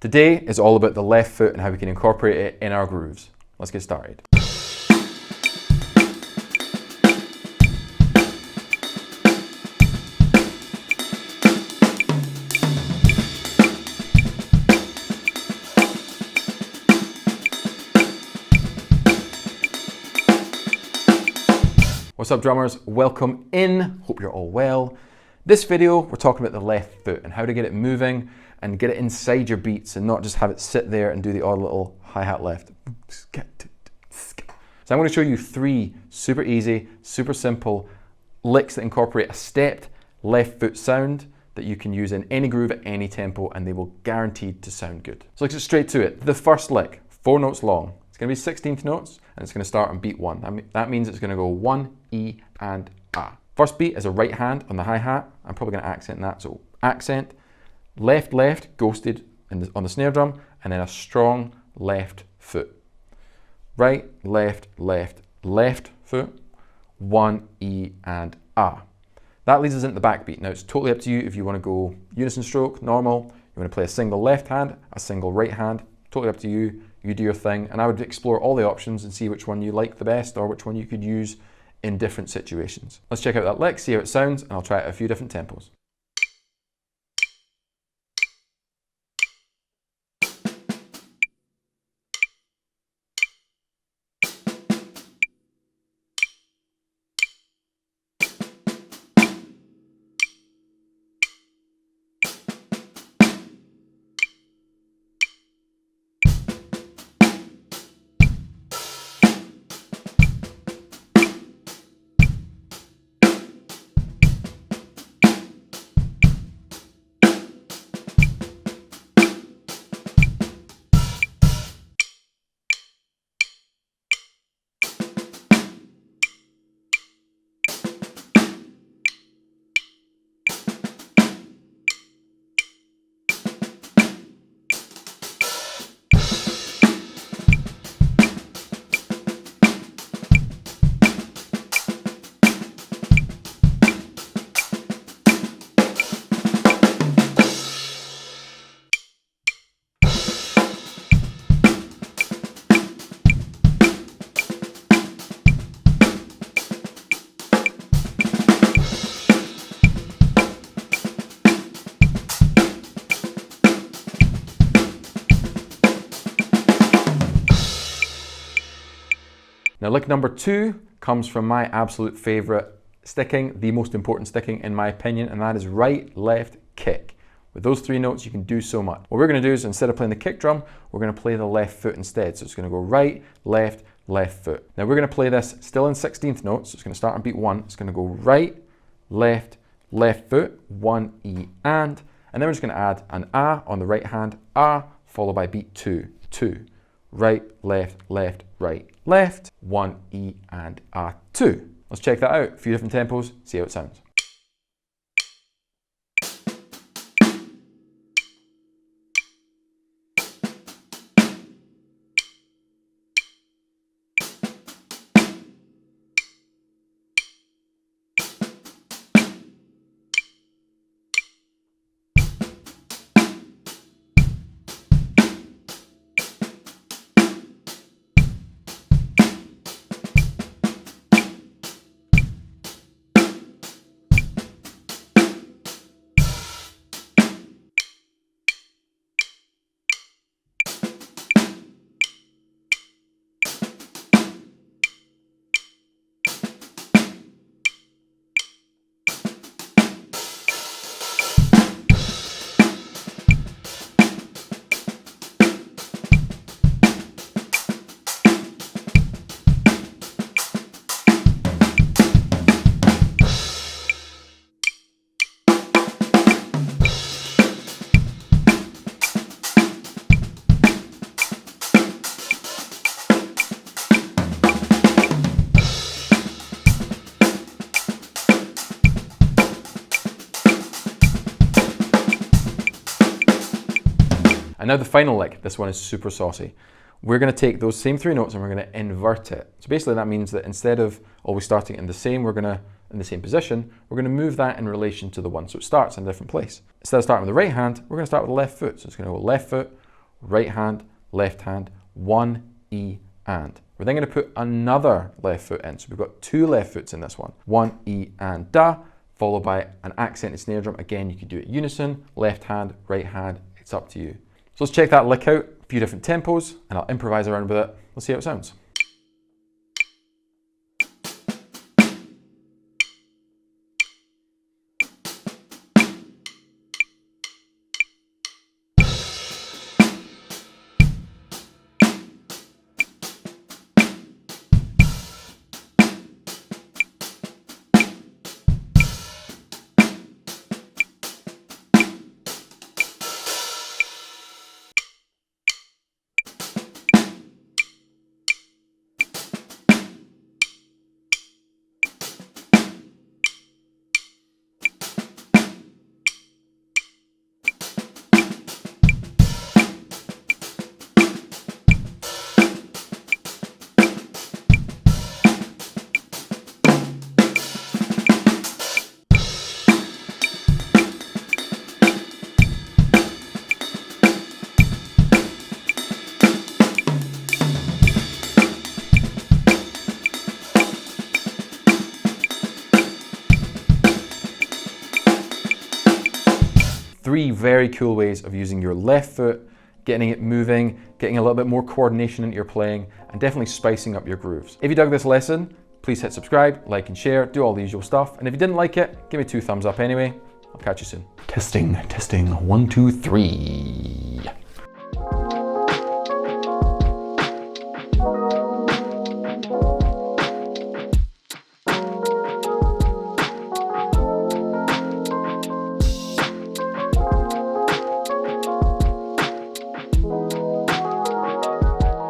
Today is all about the left foot and how we can incorporate it in our grooves. Let's get started. What's up, drummers? Welcome in. Hope you're all well. This video, we're talking about the left foot and how to get it moving and get it inside your beats and not just have it sit there and do the odd little hi-hat left. So I'm going to show you 3 super easy, super simple licks that incorporate a stepped left foot sound that you can use in any groove at any tempo, and they will guaranteed to sound good. So let's get straight to it. The first lick, 4 notes long. It's going to be 16th notes, and it's going to start on beat 1. That means it's going to go 1, E, and A. First beat is a right hand on the hi-hat. I'm probably going to accent that, so accent, left, left, ghosted on the snare drum, and then a strong left foot. Right, left, left, left foot, 1, E, and A. That leads us into the backbeat. Now it's totally up to you if you want to go unison stroke, normal, you want to play a single left hand, a single right hand, totally up to you. You do your thing, and I would explore all the options and see which one you like the best or which one you could use in different situations. Let's check out that lick, see how it sounds, and I'll try it at a few different tempos. Now lick number 2 comes from my absolute favorite sticking, the most important sticking in my opinion, and that is right, left, kick. With those 3 notes, you can do so much. What we're going to do is, instead of playing the kick drum, we're going to play the left foot instead. So it's going to go right, left, left foot. Now we're going to play this still in 16th notes. So it's going to start on beat 1. It's going to go right, left, left foot, 1, E, and then we're just going to add an A on the right hand, A, followed by beat 2, 2. Right, left, left, right, left, 1, E, and A, 2. Let's check that out. A few different tempos, see how it sounds. And now the final lick, this one is super saucy. We're going to take those same 3 notes and we're going to invert it. So basically that means that instead of always starting in the same, in the same position, we're going to move that in relation to the one. So it starts in a different place. Instead of starting with the right hand, we're going to start with the left foot. So it's going to go left foot, right hand, left hand, 1 E and. We're then going to put another left foot in. So we've got 2 left foots in this one. 1 E and da, followed by an accented snare drum. Again, you could do it unison, left hand, right hand, it's up to you. So let's check that lick out, a few different tempos, and I'll improvise around with it. Let's see how it sounds. Three very cool ways of using your left foot, getting it moving, getting a little bit more coordination into your playing, and definitely spicing up your grooves. If you dug this lesson, please hit subscribe, like and share, do all the usual stuff. And if you didn't like it, give me 2 thumbs up anyway. I'll catch you soon. Testing, 1, 2, 3.